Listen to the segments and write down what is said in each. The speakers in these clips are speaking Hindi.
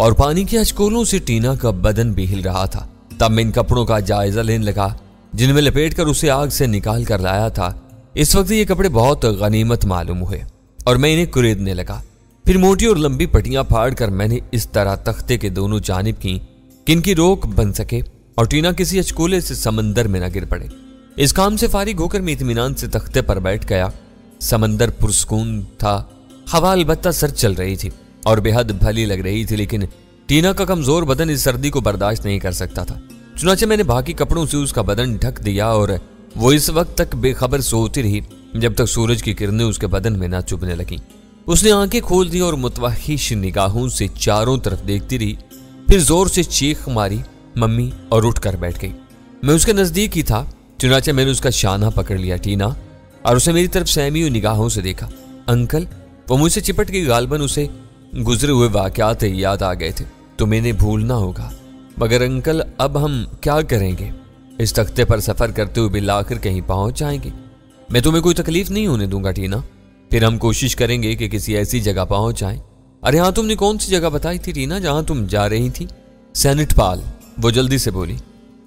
और पानी के अचकोलों से टीना का बदन भी हिल रहा था। तब मैं इन कपड़ों का जायजा लेने लगा जिनमें लपेटकर उसे आग से निकाल कर लाया था। इस वक्त ये कपड़े बहुत गनीमत मालूम हुए और मैं इन्हें कुरेदने लगा। फिर मोटी और लंबी पट्टियां फाड़कर मैंने इस तरह तख्ते के दोनों जानिब की कि इनकी रोक बन सके और टीना किसी अचकोले से समंदर में न गिर पड़े। इस काम से फारिग होकर मैं इत्मीनान से तख्ते पर बैठ गया। समंदर पुरसकून था, हवा अलबत्ता सर्द चल रही थी और बेहद भली लग रही थी, लेकिन टीना का कमजोर बदन इस सर्दी को बर्दाश्त नहीं कर सकता था। चुनाचे मैंने बाकी कपड़ों से उसका बदन ढक दिया और वो इस वक्त तक बेखबर सोती रही जब तक सूरज की किरणें उसके बदन में न चुभने लगी। उसने आंखें खोल दी और मुतवहिश निगाहों से चारों तरफ देखती रही। फिर जोर से चीख मारी, मम्मी, और उठकर बैठ गई। मैं उसके नजदीक ही था, चुनाचे मैंने उसका शाना पकड़ लिया टीना, और उसे मेरी तरफ सहमी हुई निगाहों से देखा। अंकल, वो मुझसे चिपट गई। गालबन उसे गुजरे हुए वाकयात याद आ गए थे। तो मैंने भूलना होगा, मगर अंकल अब हम क्या करेंगे? इस तख्ते पर सफर करते हुए बिल आखिर कहीं पहुंच जाएंगे। मैं तुम्हें कोई तकलीफ नहीं होने दूंगा टीना। फिर हम कोशिश करेंगे कि किसी ऐसी जगह पहुंच जाएं। अरे हाँ, तुमने कौन सी जगह बताई थी टीना जहां तुम जा रही थी? सेनेट पाल, वो जल्दी से बोली।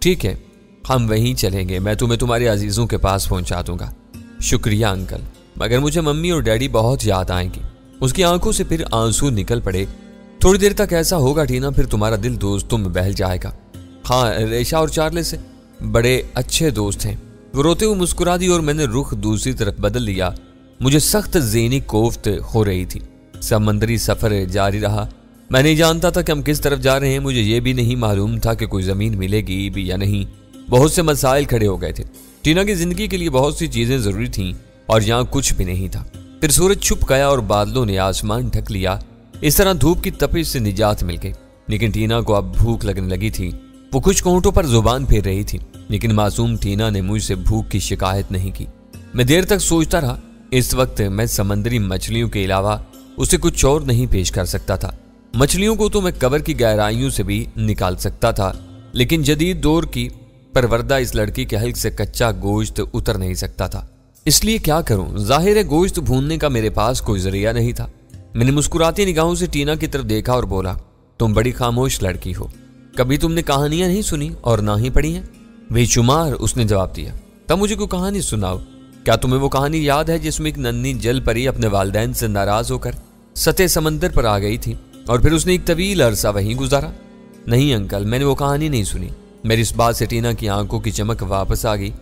ठीक है, हम वहीं चलेंगे। मैं तुम्हें तुम्हारे अजीजों के पास पहुंचा दूंगा। शुक्रिया अंकल, मगर मुझे मम्मी और डैडी बहुत याद आएंगी। उसकी आंखों से फिर आंसू निकल पड़े। थोड़ी देर तक ऐसा होगा टीना, फिर तुम्हारा दिल दोस्तों में बहल जाएगा। हाँ, रेशा और चार्ले से बड़े अच्छे दोस्त हैं। वो रोते हुए मुस्कुरा दी और मैंने रुख दूसरी तरफ बदल लिया। मुझे सख्त ज़हनी कोफ्त हो रही थी। समंदरी सफर जारी रहा। मैं नहीं जानता था कि हम किस तरफ जा रहे हैं। मुझे यह भी नहीं मालूम था कि कोई जमीन मिलेगी भी या नहीं। बहुत से मसाइल खड़े हो गए थे। टीना की जिंदगी के लिए बहुत सी चीजें जरूरी थीं और यहाँ कुछ भी नहीं था। फिर सूरज छुप गया और बादलों ने आसमान ढक लिया। इस तरह धूप की तपिश से निजात मिल गई। लेकिन टीना को अब भूख लगने लगी थी। वो कुछ होंठों पर जुबान फेर रही थी, लेकिन मासूम टीना ने मुझसे भूख की शिकायत नहीं की। मैं देर तक सोचता रहा। इस वक्त मैं समंदरी मछलियों के अलावा उसे कुछ और नहीं पेश कर सकता था। मछलियों को तो मैं कबर की गहराइयों से भी निकाल सकता था, लेकिन जदीद दौर की परवरदा इस लड़की के हल्क से कच्चा गोश्त उतर नहीं सकता था। इसलिए क्या करूं? जाहिर है गोश्त भूनने का मेरे पास कोई जरिया नहीं था। मैंने मुस्कुराती निगाहों से टीना की तरफ देखा और बोला, तुम बड़ी खामोश लड़की हो। कभी तुमने कहानियां नहीं सुनी और ना ही पढ़ी हैं? बेशुमार, उसने जवाब दिया। तब मुझे कोई कहानी सुनाओ। क्या तुम्हें वो कहानी याद है जिसमें एक नन्ही जल परी अपने वालिदैन से नाराज होकर सतह समंदर पर आ गई थी और फिर उसने एक तवील अरसा वहीं गुजारा? नहीं अंकल, मैंने वो कहानी नहीं सुनी। मेरी इस बात से टीना की आंखों की चमक वापस आ गई।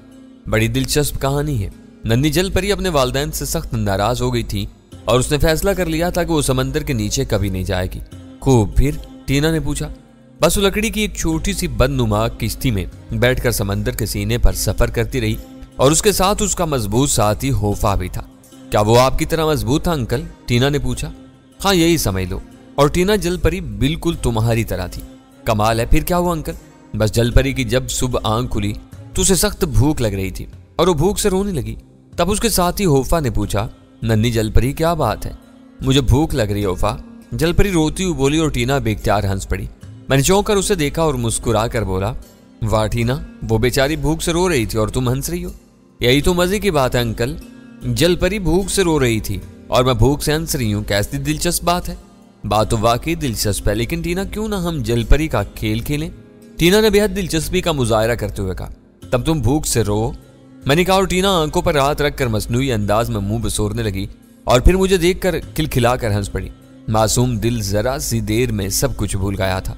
बड़ी दिलचस्प कहानी है। नन्ही जल परी अपने वालिदैन से सख्त नाराज हो गई थी और उसने फैसला कर लिया था कि वो समंदर के नीचे कभी नहीं जाएगी। खूब, फिर? टीना ने पूछा। बस वो लकड़ी की एक छोटी सी बदनुमा किश्ती में बैठकर समंदर के सीने पर सफर करती रही और उसके साथ उसका मजबूत साथी होफा भी था। क्या वो आपकी तरह मजबूत था अंकल? टीना ने पूछा। हाँ, यही समझ लो। और टीना जलपरी बिल्कुल तुम्हारी तरह थी। कमाल है। फिर क्या हुआ अंकल? बस जलपरी की जब सुबह आंख खुली तो उसे सख्त भूख लग रही थी और वो भूख से रोने लगी। तब उसके साथी होफा ने पूछा, नन्ही जलपरी क्या बात है? मुझे भूख लग रही है होफा, जलपरी रोती हुई बोली और टीना बेख्तियार हंस पड़ी। मैंने चौंक कर उसे देखा और मुस्कुरा कर बोला, वाह टीना, वो बेचारी भूख से रो रही थी और तुम हंस रही हो। यही तो मजे की बात है अंकल। जलपरी भूख से रो रही थी और मैं भूख से हंस रही हूँ। कैसी दिलचस्प बात है। बात तो वाकई दिलचस्प है, लेकिन टीना क्यों ना हम जलपरी का खेल खेलें? टीना ने बेहद दिलचस्पी का मुजाहरा करते हुए कहा। तब तुम भूख से रो? मैंने कहा और टीना आंखों पर हाथ रखकर मसनूई अंदाज में मुंह बसोरने लगी और फिर मुझे देखकर खिलखिलाकर हंस पड़ी। मासूम दिल जरा सी देर में सब कुछ भूल गया था।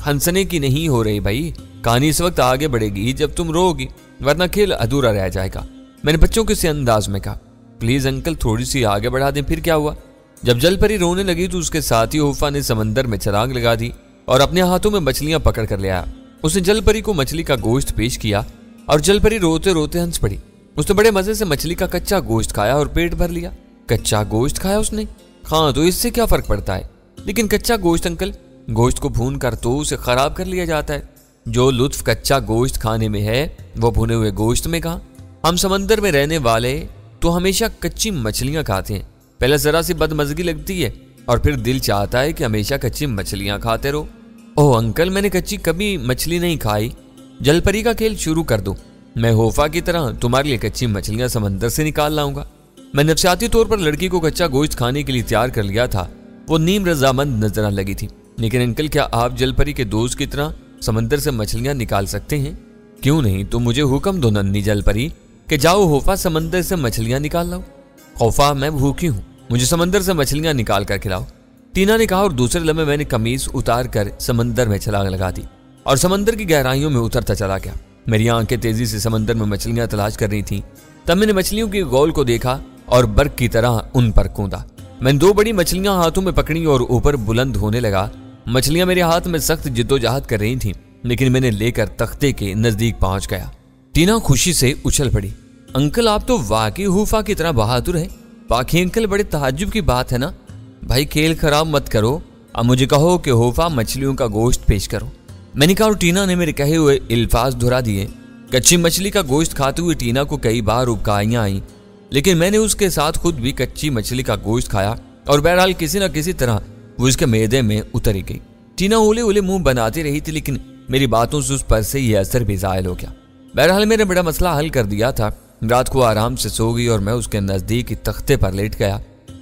हंसने की नहीं हो रही भाई, कहानी इस वक्त आगे बढ़ेगी जब तुम रोगी, वरना खेल अधूरा रह जाएगा। मैंने बच्चों के से अंदाज में कहा। प्लीज अंकल थोड़ी सी आगे बढ़ा दें। फिर क्या हुआ? जब जलपरी रोने लगी तो उसके साथी होफा ने समंदर में छलांग लगा दी और अपने हाथों में मछलियां पकड़ कर ले आया। उसने जलपरी को मछली का गोश्त पेश किया और जलपरी रोते रोते हंस पड़ी। उसने बड़े मजे से मछली का कच्चा गोश्त खाया और पेट भर लिया। कच्चा गोश्त खाया उसने? हाँ, तो इससे क्या फर्क पड़ता है? लेकिन कच्चा गोश्त अंकल, गोश्त को भून कर तो उसे खराब कर लिया जाता है। जो लुत्फ कच्चा गोश्त खाने में है वो भुने हुए गोश्त में कहाँ? हम समंदर में रहने वाले तो हमेशा कच्ची मछलियां खाते हैं। पहले जरा सी बदमजगी लगती है और फिर दिल चाहता है कि हमेशा कच्ची मछलियां खाते रहो। ओह अंकल, मैंने कच्ची कभी मछली नहीं खाई। जलपरी का खेल शुरू कर दो। मैं होफा की तरह तुम्हारे लिए कच्ची मछलियां समंदर से निकाल लाऊंगा। मैं नफसियाती तौर पर लड़की को कच्चा गोश्त खाने के लिए तैयार कर लिया था। वो नीम रजामंद नजर आने लगी थी। लेकिन अंकल, क्या आप जलपरी के दोस्त की तरह समंदर से मछलियां निकाल सकते हैं? क्यों नहीं, तुम मुझे हुक्म दो नन्ही जलपरी कि जाओ होफा समंदर से मछलियां निकाल लाओ। होफा, मैं भूखी हूँ, मुझे समंदर से मछलियां निकाल कर खिलाओ, टीना ने कहा। और दूसरे लम्हे मैंने कमीज उतार कर समंदर में छलांग लगा दी और समंदर की गहराइयों में उतरता चला गया। मेरी आंखें तेजी से समंदर में मछलियां तलाश कर रही थीं। तब मैंने मछलियों के गोल को देखा और बर्फ की तरह उन पर कूदा। मैंने 2 बड़ी मछलियां हाथों में पकड़ी और ऊपर बुलंद होने लगा। मछलियां मेरे हाथ में सख्त जिद्दोजहद कर रही थीं, लेकिन मैंने लेकर तख्ते के नजदीक पहुंच गया। टीना खुशी से उछल पड़ी। अंकल, आप तो वाकई हूफा की तरह बहादुर हैं। बाकी अंकल, बड़े ताज्जुब की बात है ना। भाई, खेल खराब मत करो, अब मुझे कहो कि हूफा मछलियों का गोश्त पेश करो। मैंने कहा और टीना ने मेरे कहे हुए अल्फाज दोहरा दिए। कच्ची मछली का गोश्त खाते हुए टीना को कई बार उबकाइयां आई, लेकिन मैंने उसके साथ खुद भी कच्ची मछली का गोश्त खाया और बहरहाल किसी न किसी तरह वो इसके मैदे में उतर ही गई। टीना ओले ओले मुंह बनाती रही थी, लेकिन मेरी बातों से उस पर से यह असर भी ज़ायल हो गया। बहरहाल मैंने बड़ा मसला हल कर दिया था। रात को आराम से सो गई और मैं उसके नजदीक तख्ते पर लेट गया,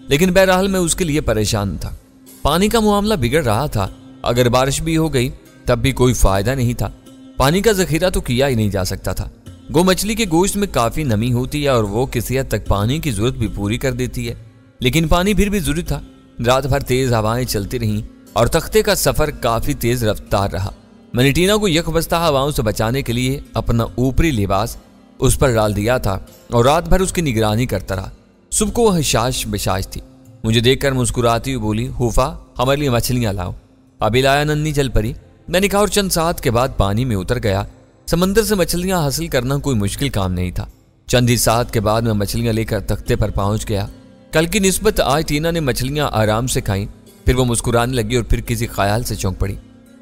लेकिन बहरहाल मैं उसके लिए परेशान था। पानी का मामला बिगड़ रहा था। अगर बारिश भी हो गई तब भी कोई फायदा नहीं था। पानी का जखीरा तो किया ही नहीं जा सकता था। गो मछली के गोश्त में काफी नमी होती है और वो किसी हद तक पानी की जरूरत भी पूरी कर देती है, लेकिन पानी फिर भी जरूरी था। रात भर तेज हवाएं चलती रहीं और तख्ते का सफर काफी तेज रफ्तार रहा। मैंने टीना को यकबस्ता हवाओं से बचाने के लिए अपना ऊपरी लिबास उस पर डाल दिया था और रात भर उसकी निगरानी करता रहा। सुबह को वह शाश बेशाश थी। मुझे देखकर मुस्कुराती हुई बोली, हूफा, हमारे लिए मछलियां लाओ। अभी लाया नन्ही जलपरी, मैंने कहा और चंद साथ के बाद पानी में उतर गया। समंदर से मछलियां हासिल करना कोई मुश्किल काम नहीं था। चंद ही साथ के बाद मैं मछलियां लेकर तख्ते पर पहुंच गया। कल की निस्बत आज टीना ने मछलियां आराम से खाई। फिर वो मुस्कुराने लगी और फिर किसी ख्याल से चौंक पड़ी।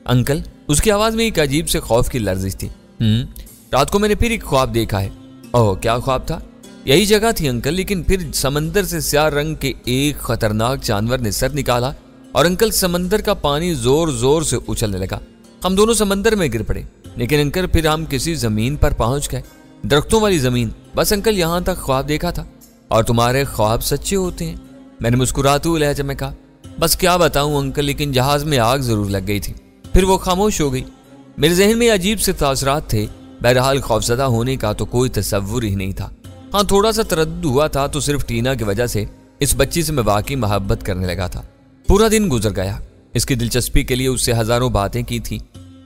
अंकल, उसकी आवाज में एक अजीब से खौफ की लर्जिश थी। रात को मैंने फिर एक ख्वाब देखा है। ओह, क्या ख्वाब था? यही जगह थी अंकल, लेकिन फिर समंदर से स्याह रंग के एक खतरनाक जानवर ने सर निकाला और अंकल समंदर का पानी जोर जोर से उछलने लगा। हम दोनों समंदर में गिर पड़े, लेकिन अंकल फिर हम किसी जमीन पर पहुंच गए, दरख्तों वाली जमीन। बस अंकल, यहां तक ख्वाब देखा था और तुम्हारे ख्वाब सच्चे होते हैं, मैंने मुस्कुराते हुए लहजे में कहा। बस क्या बताऊं अंकल, लेकिन जहाज में आग जरूर लग गई थी। फिर वो खामोश हो गई। मेरे जहन में अजीब से तासरात थे। बहरहाल खौफजदा होने का तो कोई तसव्वुर ही नहीं था। हाँ, थोड़ा सा तरद्दुद हुआ था, तो सिर्फ टीना की वजह से। इस बच्ची से मैं वाकई मोहब्बत करने लगा था। पूरा दिन गुजर गया। इसकी दिलचस्पी के लिए उससे हजारों बातें की थी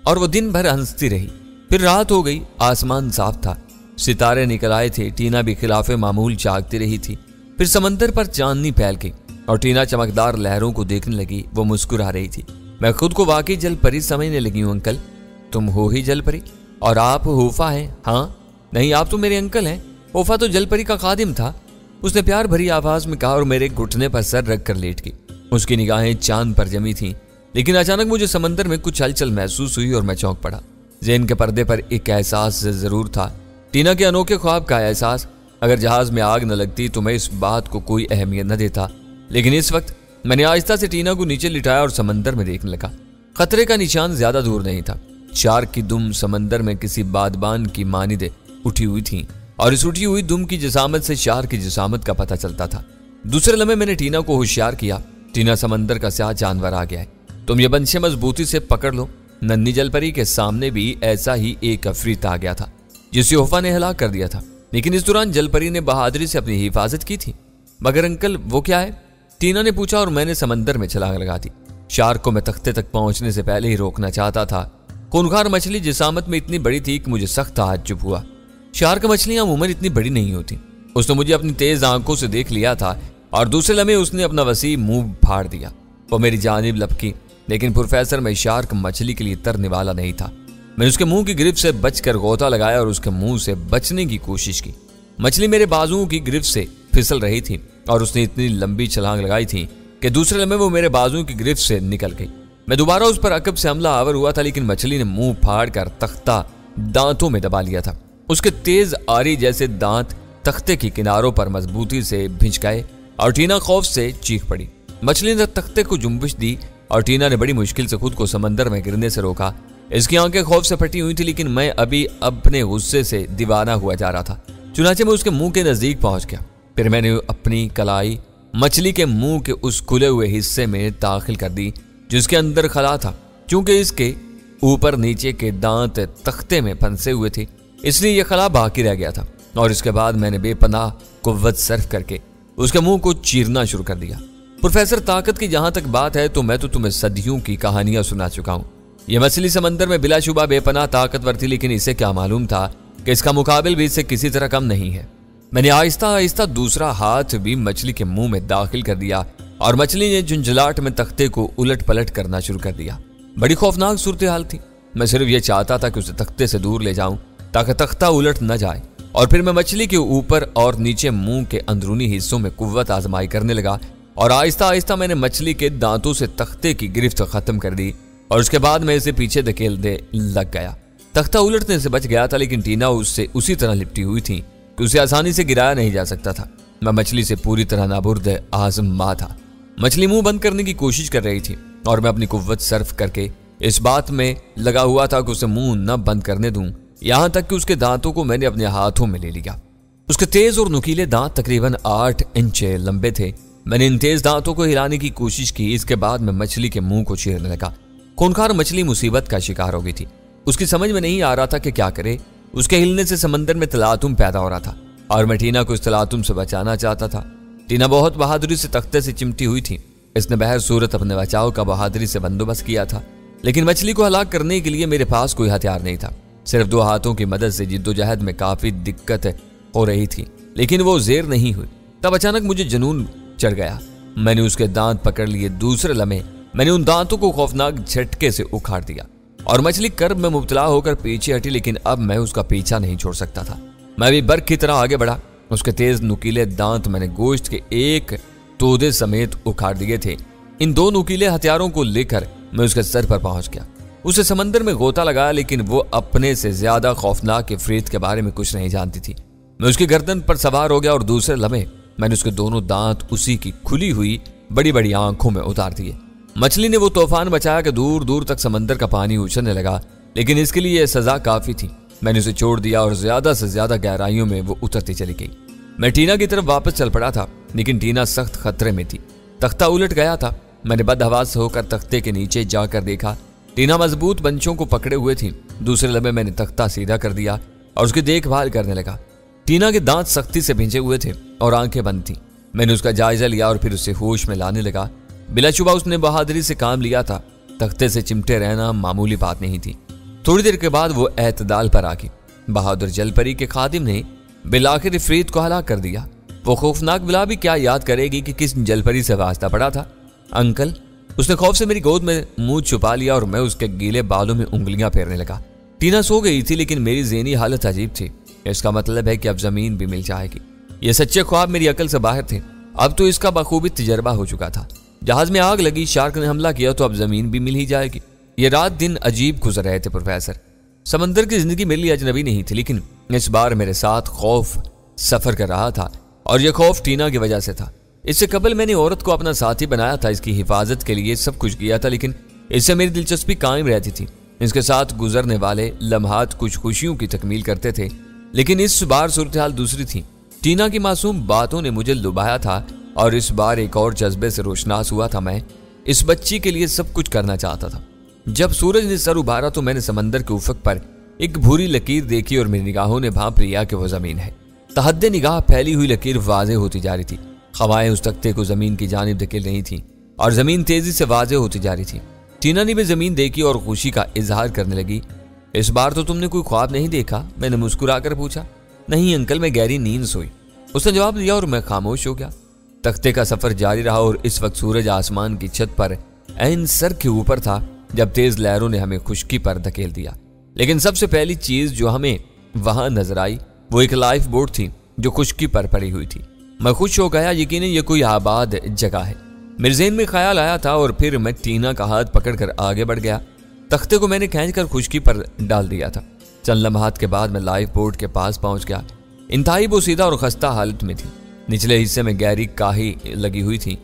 और वो दिन भर हंसती रही। फिर रात हो गई। आसमान साफ था, सितारे निकल आए थे। टीना भी खिलाफे मामूल जागती रही थी। फिर समंदर पर चांदनी फैल गई और टीना चमकदार लहरों को देखने लगी। वो मुस्कुरा रही थी। मैं खुद को वाकई जलपरी समझने लगी हूँ। अंकल, तुम हो ही जलपरी और आप हूफा हैं? हाँ, नहीं, आप तो मेरे अंकल हैं। हूफा तो जलपरी का खादिम था, उसने प्यार भरी आवाज में कहा और मेरे घुटने पर सर रख कर लेट गई। उसकी निगाहें चांद पर जमी थीं, लेकिन अचानक मुझे समंदर में कुछ हलचल महसूस हुई और मैं चौंक पड़ा। ज़हन के पर्दे पर एक एहसास जरूर था, टीना के अनोखे ख्वाब का एहसास। अगर जहाज में आग न लगती तो मैं इस बात को कोई अहमियत न देता, लेकिन इस वक्त मैंने आहिस्ता से टीना को नीचे लिटाया और समंदर में देखने लगा। खतरे का निशान ज्यादा दूर नहीं था। शार्क की दुम समंदर में किसी बादबान की मानिंद उठी हुई थी और इस उठी हुई दुम की जिसामत से शार्क की जिसामत का पता चलता था। दूसरे लम्हे मैंने टीना को होशियार किया। टीना, समंदर का स्याह जानवर आ गया है, तुम ये बंशे मजबूती से पकड़ लो। नन्ही जलपरी के सामने भी ऐसा ही एक अफरीत आ गया था जिसे हूफा ने हलाक कर दिया था, लेकिन इस दौरान जलपरी ने बहादुरी से अपनी हिफाजत की थी। मगर अंकल, वो क्या है? टीना ने पूछा और मैंने समंदर में छलांग लगा दी। शार्क को मैं तख्ते तक पहुंचने से पहले ही रोकना चाहता था। खूंखार मछली जिसामत में इतनी बड़ी थी कि मुझे सख्त ताज्जुब हुआ। शार्क मछलियां अमूमन इतनी बड़ी नहीं होती। उसने मुझे अपनी तेज आंखों से देख लिया था और दूसरे लम्हे उसने अपना वसी मुंह फाड़ दिया। वो मेरी जानिब लपकी, लेकिन प्रोफेसर में शार्क मछली के लिए तरने वाला नहीं था। मैंने उसके मुंह की गिरफ्त से बचकर गोता लगाया और उसके मुंह से बचने की कोशिश की। मछली मेरे बाजुओं की गिरफ्त से फिसल रही थी और उसने इतनी लंबी छलांग लगाई थी कि दूसरे लम्हे वो मेरे बाजुओं की गिरफ्त से निकल गई। मैं दोबारा उस पर अकब से हमला आवर हुआ था, लेकिन मछली ने मुंह फाड़ कर तख्ता दांतों में दबा लिया था। उसके तेज आरी जैसे दांत तख्ते की किनारों पर मजबूती से भिंच गए और टीना खौफ से चीख पड़ी। मछली ने तख्ते को जुम्बिश दी और टीना ने बड़ी मुश्किल से खुद को समंदर में गिरने से रोका। इसकी आंखें खौफ से फटी हुई थी, लेकिन मैं अभी अपने गुस्से से दीवाना हुआ जा रहा था। चुनाचे मैं उसके मुंह के नजदीक पहुंच गया। फिर मैंने अपनी कलाई मछली के मुंह के उस खुले हुए हिस्से में दाखिल कर दी जिसके अंदर खला था। क्योंकि इसके ऊपर नीचे के दांत तख्ते में फंसे हुए थे, इसलिए यह खला बाकी रह गया था। और इसके बाद मैंने बेपनाह कुव्वत सर्फ करके उसके मुंह को चीरना शुरू कर दिया। प्रोफेसर, ताकत की जहां तक बात है तो मैं तो तुम्हें सदियों की कहानियां सुना चुका हूं। यह मछली समंदर में बिलाशुबा बेपनाह ताकतवर थी, लेकिन इसे क्या मालूम था कि इसका मुकाबिल भी इससे किसी तरह कम नहीं है। मैंने आहिस्ता आहिस्ता दूसरा हाथ भी मछली के मुंह में दाखिल कर दिया और मछली ने झुंझलाहट में तख्ते को उलट पलट करना शुरू कर दिया। बड़ी खौफनाक सूरत हाल थी। मैं सिर्फ यह चाहता था कि उसे तख्ते से दूर ले जाऊं ताकि तख्ता उलट न जाए, और फिर मैं मछली के ऊपर और नीचे मुंह के अंदरूनी हिस्सों में कुव्वत आजमाई करने लगा और आहिस्ता आहिस्ता मैंने मछली के दांतों से तख्ते की गिरफ्त खत्म कर दी और उसके बाद मैं इसे पीछे धकेलने लग गया। तख्ता उलटने से बच गया था, लेकिन टीना उससे उसी तरह लिपटी हुई थी कि उसे आसानी से गिराया नहीं जा सकता था। मैं मछली से पूरी तरह नाबुर्द आज़मा था। मछली मुंह बंद करने की कोशिश कर रही थी और मैं अपनी कुव्वत सर्फ करके इस बात में लगा हुआ था कि उसे मुंह न बंद करने दूं, यहां तक कि उसके दांतों को मैंने अपने हाथों में ले लिया। उसके तेज और नुकीले दांत तकरीबन 8 इंच लंबे थे। मैंने इन तेज दांतों को हिलाने की कोशिश की। इसके बाद मैं मछली के मुंह को चीरने लगा। खूंखार मछली मुसीबत का शिकार हो गई थी। उसकी समझ में नहीं आ रहा था कि क्या करे। उसके हिलने से समंदर में तलातुम पैदा हो रहा था और मैं टीना को इस तलातुम से बचाना चाहता था। टीना बहुत बहादुरी से तख्ते से चिमटी हुई थी। इसने बहर सूरत अपने बचाव का बहादुरी से बंदोबस्त किया था, लेकिन मछली को हलाक करने के लिए मेरे पास कोई हथियार नहीं था। सिर्फ 2 हाथों की मदद से जिद्दोजहद में काफी दिक्कत हो रही थी, लेकिन वो ज़ेर नहीं हुई। तब अचानक मुझे जुनून चढ़ गया। मैंने उसके दांत पकड़ लिए। दूसरे लम्हे मैंने उन दांतों को खौफनाक झटके से उखाड़ दिया और मछली कर्ब में मुब्तला होकर पीछे हटी, लेकिन अब मैं उसका पीछा नहीं छोड़ सकता था। मैं भी बर्फ की तरह आगे बढ़ा। उसके तेज नुकीले दांत मैंने गोश्त के एक तोदे समेत उखाड़ दिए थे। इन 2 नुकीले हथियारों को लेकर मैं उसके सर पर पहुंच गया। उसे समंदर में गोता लगाया, लेकिन वो अपने से ज्यादा खौफनाक इफरीत के बारे में कुछ नहीं जानती थी। मैं उसकी गर्दन पर सवार हो गया और दूसरे लम्हे मैंने उसके दोनों दांत उसी की खुली हुई बड़ी बड़ी आंखों में उतार दिए। मछली ने वो तूफान बचाया कि दूर दूर तक समंदर का पानी उछलने लगा, लेकिन इसके लिए यह सजा काफी थी। मैंने उसे छोड़ दिया और ज्यादा से ज्यादा गहराइयों में वो उतरती चली गई। मैं टीना की तरफ वापस चल पड़ा था, लेकिन टीना सख्त खतरे में थी। तख्ता उलट गया था। मैंने बदहवास होकर तख्ते के नीचे जाकर देखा। टीना मजबूत बंचों को पकड़े हुए थी। दूसरे लम्हे मैंने तख्ता सीधा कर दिया और उसकी देखभाल करने लगा। टीना के दांत सख्ती से भिंजे हुए थे और आंखें बंद थीं। मैंने उसका जायजा लिया और फिर उसे होश में लाने लगा। बिलाशुबा उसने बहादुरी से काम लिया था। तख्ते से चिमटे रहना मामूली बात नहीं थी। थोड़ी देर के बाद वो एतदाल पर आ गई। बहादुर जलपरी के खादिम ने बिलाखिर इफरीत को हलाक कर दिया। वो खौफनाक बिला भी क्या याद करेगी कि किस जलपरी से वास्ता पड़ा था। अंकल, उसने खौफ से मेरी गोद में मुंह छुपा लिया और मैं उसके गीले बालों में उंगलियां फेरने लगा। टीना सो गई थी, लेकिन मेरी ज़हनी हालत अजीब थी। इसका मतलब है कि अब जमीन भी मिल जाएगी। ये सच्चे ख्वाब मेरी अकल से बाहर थे। अब तो इसका बखूबी तजर्बा हो चुका था। जहाज में आग लगी, शार्क ने हमला किया, तो अब जमीन भी मिल ही जाएगी। ये रात दिन अजीब गुजर रहे थे प्रोफेसर। समंदर की जिंदगी मेरे लिए अजनबी नहीं थी, लेकिन इस बार मेरे साथ खौफ सफर कर रहा था और यह खौफ टीना की वजह से था। इससे कबल मैंने औरत को अपना साथी बनाया था, इसकी हिफाजत के लिए सब कुछ किया था, लेकिन इससे मेरी दिलचस्पी कायम रहती थी। इसके साथ गुजरने वाले लम्हात कुछ खुशियों की तकमील करते थे, लेकिन इस बार सूरत हाल दूसरी थी। टीना की मासूम बातों ने मुझे लुभाया था और इस बार एक और जज्बे से रोशनास हुआ था। मैं इस बच्ची के लिए सब कुछ करना चाहता था। जब सूरज ने सर उभारा तो मैंने समंदर के उफक पर एक भूरी लकीर देखी और मेरी निगाहों ने भांप लिया कि वो जमीन है। तहद्दे निगाह फैली हुई लकीर वाज़े होती जा रही थी। हवाएं उस तख्ते को जमीन की जानिब धकेल रही थी और जमीन तेजी से वाज़े होती जा रही थी। टीना ने भी जमीन देखी और खुशी का इजहार करने लगी। इस बार तो तुमने कोई ख्वाब नहीं देखा? मैंने मुस्कुराकर पूछा। नहीं अंकल, मैं गहरी नींद सोई, उसने जवाब दिया और मैं खामोश हो गया। तख्ते का सफर जारी रहा और इस वक्त सूरज आसमान की छत पर ऐन सर के ऊपर था जब तेज लहरों ने हमें खुश्की पर धकेल दिया। लेकिन सबसे पहली चीज जो हमें वहां नजर आई वो एक लाइफ बोट थी जो खुश्की पर पड़ी हुई थी। मैं खुश हो गया। यकीनन ये कोई आबाद जगह है, मेरे ज़हन में ख्याल आया था और फिर मैं टीना का हाथ पकड़कर आगे बढ़ गया। तख्ते को मैंने खींचकर खुश्की पर डाल दिया था। चंद लम्हात के बाद मैं लाइफ बोट के पास पहुंच गया। इंतहाई बोसीदा और खस्ता हालत में थी। निचले हिस्से में गहरी काही लगी हुई थी,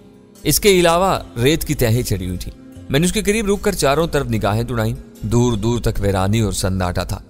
इसके अलावा रेत की तहें चढ़ी हुई थी। मैंने उसके करीब रुककर चारों तरफ निगाहें दौड़ाईं। दूर दूर तक वीरानी और सन्नाटा था।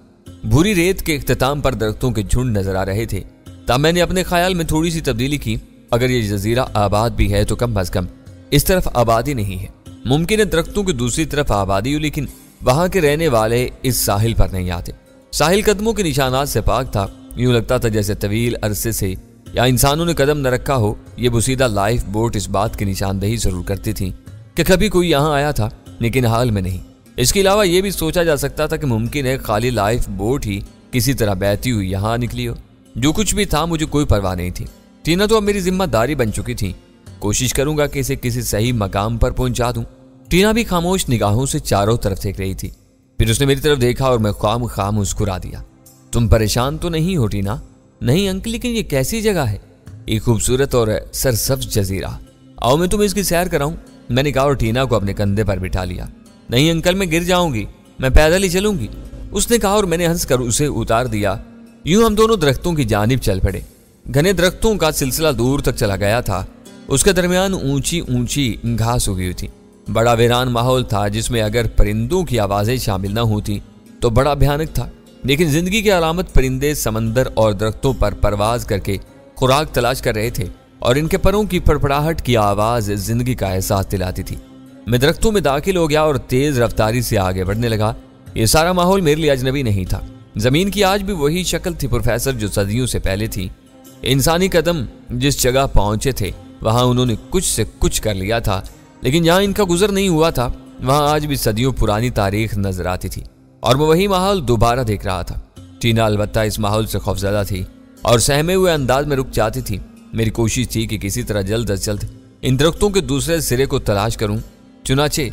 भूरी रेत के इख्तिताम पर दरख्तों के झुंड नजर आ रहे थे। तब मैंने अपने ख्याल में थोड़ी सी तब्दीली की। अगर ये जजीरा आबाद भी है तो कम अज कम इस तरफ आबादी नहीं है। मुमकिन है दरख्तों की दूसरी तरफ आबादी हो, लेकिन वहां के रहने वाले इस साहिल पर नहीं आते। साहिल कदमों के निशानात से पाक था। यूं लगता था जैसे तवील अरसे से या इंसानों ने कदम न रखा हो। ये बुसीदा लाइफ बोट इस बात की निशानदही जरूर करती थी कि कभी कोई यहाँ आया था, लेकिन हाल में नहीं। इसके अलावा यह भी सोचा जा सकता था कि मुमकिन है खाली लाइफ बोट ही किसी तरह बहती हुई यहाँ निकली हो। जो कुछ भी था मुझे कोई परवाह नहीं थी। टीना तो अब मेरी जिम्मेदारी बन चुकी थी। कोशिश करूंगा कि इसे किसी सही मकाम पर पहुंचा दूं। टीना भी खामोश निगाहों से चारों तरफ देख रही थी। फिर उसने मेरी तरफ देखा और मैं खाम मुस्कुरा दिया। तुम परेशान तो नहीं हो टीना? नहीं अंकल, लेकिन ये कैसी जगह है? एक खूबसूरत और सरसब्ज जजीरा। आओ मैं तुम्हें इसकी सैर कराऊं, मैंने कहा और टीना को अपने कंधे पर बिठा लिया। नहीं अंकल, मैं गिर जाऊंगी, मैं पैदल ही चलूंगी, उसने कहा और मैंने हंसकर उसे उतार दिया। यूं हम दोनों दरख्तों की जानिब चल पड़े। घने दरख्तों का सिलसिला दूर तक चला गया था। उसके दरमियान ऊंची ऊंची घास उगी हुई थी। बड़ा वीरान माहौल था जिसमें अगर परिंदों की आवाजें शामिल न होती तो बड़ा भयानक था। लेकिन जिंदगी की अलामत परिंदे समंदर और दरख्तों पर परवाज करके खुराक तलाश कर रहे थे और इनके परों की फड़फड़ाहट की आवाज जिंदगी का एहसास दिलाती थी। मैं दरख्तों में दाखिल हो गया और तेज रफ्तारी से आगे बढ़ने लगा। ये सारा माहौल मेरे लिए अजनबी नहीं था। जमीन की आज भी वही शक्ल थी प्रोफेसर जो सदियों से पहले थी। इंसानी कदम जिस जगह पहुंचे थे वहां उन्होंने कुछ से कुछ कर लिया था, लेकिन जहां इनका गुजर नहीं हुआ था वहां आज भी सदियों पुरानी तारीख नजर आती थी और मैं वही माहौल दोबारा देख रहा था। टीना अलबत्ता इस माहौल से खौफजदा थी और सहमे हुए अंदाज में रुक जाती थी। मेरी कोशिश थी कि किसी तरह जल्द अज जल्द इन दरख्तों के दूसरे सिरे को तलाश करूं। चुनाचे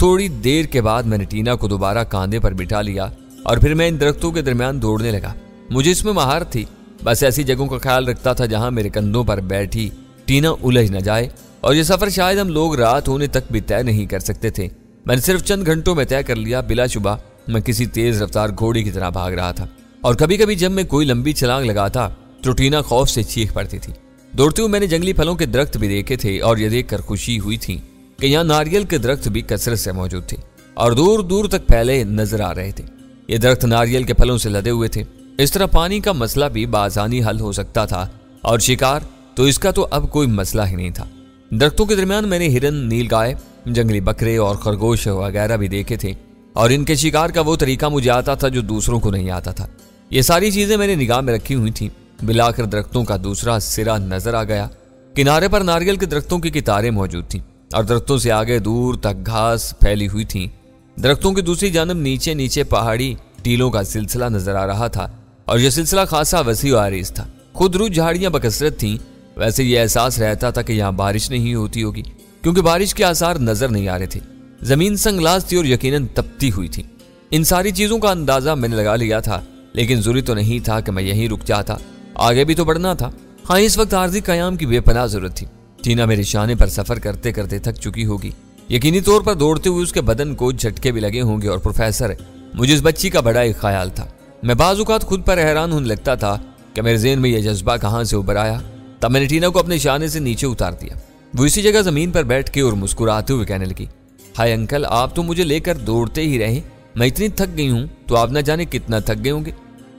थोड़ी देर के बाद मैंने टीना को दोबारा कांधे पर बिठा लिया और फिर मैं इन दरख्तों के दरमियान दौड़ने लगा। मुझे इसमें महारत थी। बस ऐसी जगहों का ख्याल रखता था जहां मेरे कंधों पर बैठी टीना उलझ न जाए और ये सफर शायद हम लोग रात होने तक भी तय नहीं कर सकते थे। मैंने सिर्फ चंद घंटों में तय कर लिया। बिलाशुबा मैं किसी तेज रफ्तार घोड़े की तरह भाग रहा था और कभी कभी जब मैं कोई लंबी छलांग लगाता तो टीना खौफ से चीख पड़ती थी। दौड़ते हुए मैंने जंगली फलों के दरख्त भी देखे थे और यह देखकर खुशी हुई थी कि यहाँ नारियल के दरख्त भी कसरत से मौजूद थे और दूर दूर तक फैले नजर आ रहे थे। ये दरख्त नारियल के फलों से लदे हुए थे। इस तरह पानी का मसला भी बासानी हल हो सकता था और शिकार तो इसका तो अब कोई मसला ही नहीं था। दरख्तों के दरमियान मैंने हिरन, नीलगाय, जंगली बकरे और खरगोश वगैरह भी देखे थे और इनके शिकार का वो तरीका मुझे आता था जो दूसरों को नहीं आता था। ये सारी चीजें मैंने निगाह में रखी हुई थी। बिलाकर दरख्तों का दूसरा सिरा नजर आ गया। किनारे पर नारियल के दरख्तों की कितारें मौजूद थी और दरख्तों से आगे दूर तक घास फैली हुई थी। दरख्तों की दूसरी जानब नीचे नीचे पहाड़ी टीलों का सिलसिला नजर आ रहा था और यह सिलसिला खासा वसी और आरीज था। खुदरू झाड़ियां बकसरत थीं। वैसे ये एहसास रहता था कि यहाँ बारिश नहीं होती होगी क्योंकि बारिश के आसार नजर नहीं आ रहे थे। जमीन संगलास थी और यकीनन तपती हुई थी। इन सारी चीजों का अंदाजा मैंने लगा लिया था, लेकिन जरूरी तो नहीं था कि मैं यहीं रुक जाता, आगे भी तो बढ़ना था। हाँ, इस वक्त आर्जी कयाम की बेपनाह जरूरत थी। टीना मेरे शाने पर सफर करते करते थक चुकी होगी। यकीनी तौर पर दौड़ते हुए उसके बदन को झटके भी लगे होंगे और प्रोफेसर, मुझे इस बच्ची का बड़ा एक ख्याल था। मैं बाज़-औक़ात खुद पर हैरान होने लगता था कि मेरे ज़हन में यह जज्बा कहाँ से उभर आया। तब मैंने टीना को अपने शाने से नीचे उतार दिया। वो इसी जगह जमीन पर बैठ के और मुस्कुराते हुए कहने लगी, हाय अंकल, आप तो मुझे लेकर दौड़ते ही रहे। मैं इतनी थक गई हूँ तो आप न जाने कितना थक गए होंगे।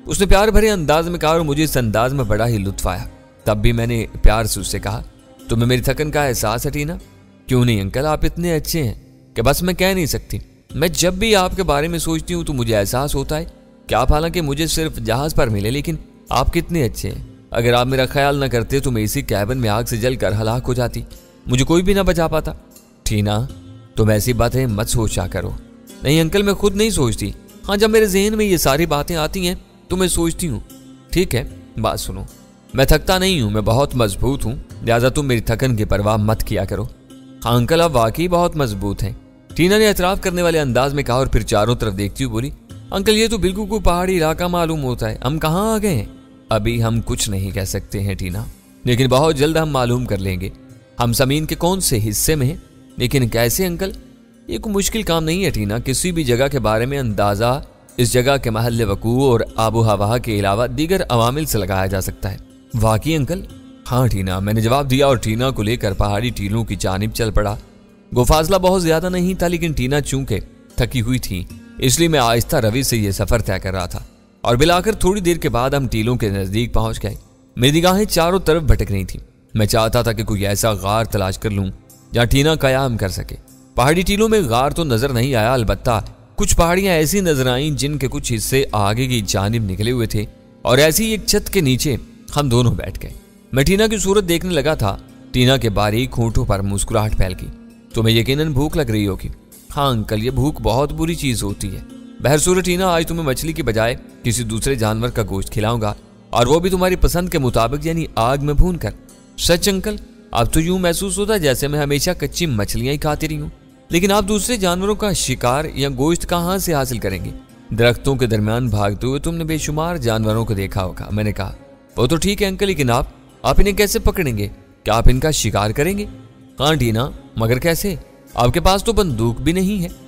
उसने प्यार भरे अंदाज में कहा और मुझे इस अंदाज में बड़ा ही लुत्फ आया। तब भी मैंने प्यार से उससे कहा, तुम्हें मेरी थकन का एहसास है टीना? क्यों नहीं अंकल, आप इतने अच्छे हैं कि बस मैं कह नहीं सकती। मैं जब भी आपके बारे में सोचती हूँ तो मुझे एहसास होता है कि आप हालांकि मुझे सिर्फ जहाज पर मिले, लेकिन आप कितने अच्छे हैं। अगर आप मेरा ख्याल न करते तो मैं इसी कैबिन में आग से जलकर हलाक हो जाती, मुझे कोई भी ना बचा पाता। टीना, तुम ऐसी बातें मत सोचा करो। नहीं अंकल, मैं खुद नहीं सोचती। हाँ, जब मेरे जहन में ये सारी बातें आती हैं तो मैं सोचती हूँ। ठीक है, बात सुनो, मैं थकता नहीं हूँ, मैं बहुत मजबूत हूँ, लिहाजा तुम मेरी थकन की परवाह मत किया करो। हाँ अंकल, आप वाकई बहुत मजबूत हैं, टीना ने एतराफ़ करने वाले अंदाज में कहा और फिर चारों तरफ देखती हुई बोली, अंकल ये तो बिल्कुल कोई पहाड़ी इलाका मालूम होता है। हम कहाँ आ गए हैं? अभी हम कुछ नहीं कह सकते हैं टीना, लेकिन बहुत जल्द हम मालूम कर लेंगे हम ज़मीन के कौन से हिस्से में हैं। लेकिन कैसे अंकल? ये कोई मुश्किल काम नहीं है टीना। किसी भी जगह के बारे में अंदाज़ा इस जगह के महल वकू और आबो हवा के अलावा दीगर अवामिल से लगाया जा सकता है। वाकई अंकल? हाँ टीना, मैंने जवाब दिया और टीना को लेकर पहाड़ी टीलों की जानिब चल पड़ा। वो फासला बहुत ज्यादा नहीं था, लेकिन टीना चूंकि थकी हुई थी इसलिए मैं आहिस्ता रवि से यह सफर तय कर रहा था और बिलाकर थोड़ी देर के बाद हम टीलों के नजदीक पहुंच गए। मेरी निगाहें चारों तरफ भटक रही थी। मैं चाहता था कि कोई ऐसा गार तलाश कर लूं जहां टीना कयाम कर सके। पहाड़ी टीलों में गार तो नजर नहीं आया, अलबत्ता कुछ पहाड़ियां ऐसी नजर आईं जिनके कुछ हिस्से आगे की जानिब निकले हुए थे। और ऐसी एक छत के नीचे हम दोनों बैठ गए। मैं टीना की सूरत देखने लगा था। टीना के बारीक होंठों पर मुस्कुराहट फैल गई। तुम्हें यकीनन भूख लग रही होगी। हाँ अंकल, ये भूख बहुत बुरी चीज होती है। बहरसूरत टीना, आज तुम्हें मछली की बजाय किसी दूसरे जानवर का गोश्त खिलाऊंगा, और वो भी तुम्हारी पसंद के मुताबिक, यानी आग में भून कर। सच अंकल, अब तो यूं महसूस होता जैसे मैं हमेशा कच्ची मछलियां ही खाती रही हूं। लेकिन आप दूसरे जानवरों का शिकार या गोश्त कहां से हासिल करेंगे? दरख्तों के दरमियान भागते हुए तुमने बेशुमार जानवरों को देखा होगा। मैंने कहा, वो तो ठीक है अंकल, लेकिन आप इन्हें कैसे पकड़ेंगे? क्या आप इनका शिकार करेंगे? हाँ टीना, मगर कैसे? आपके पास तो बंदूक भी नहीं है।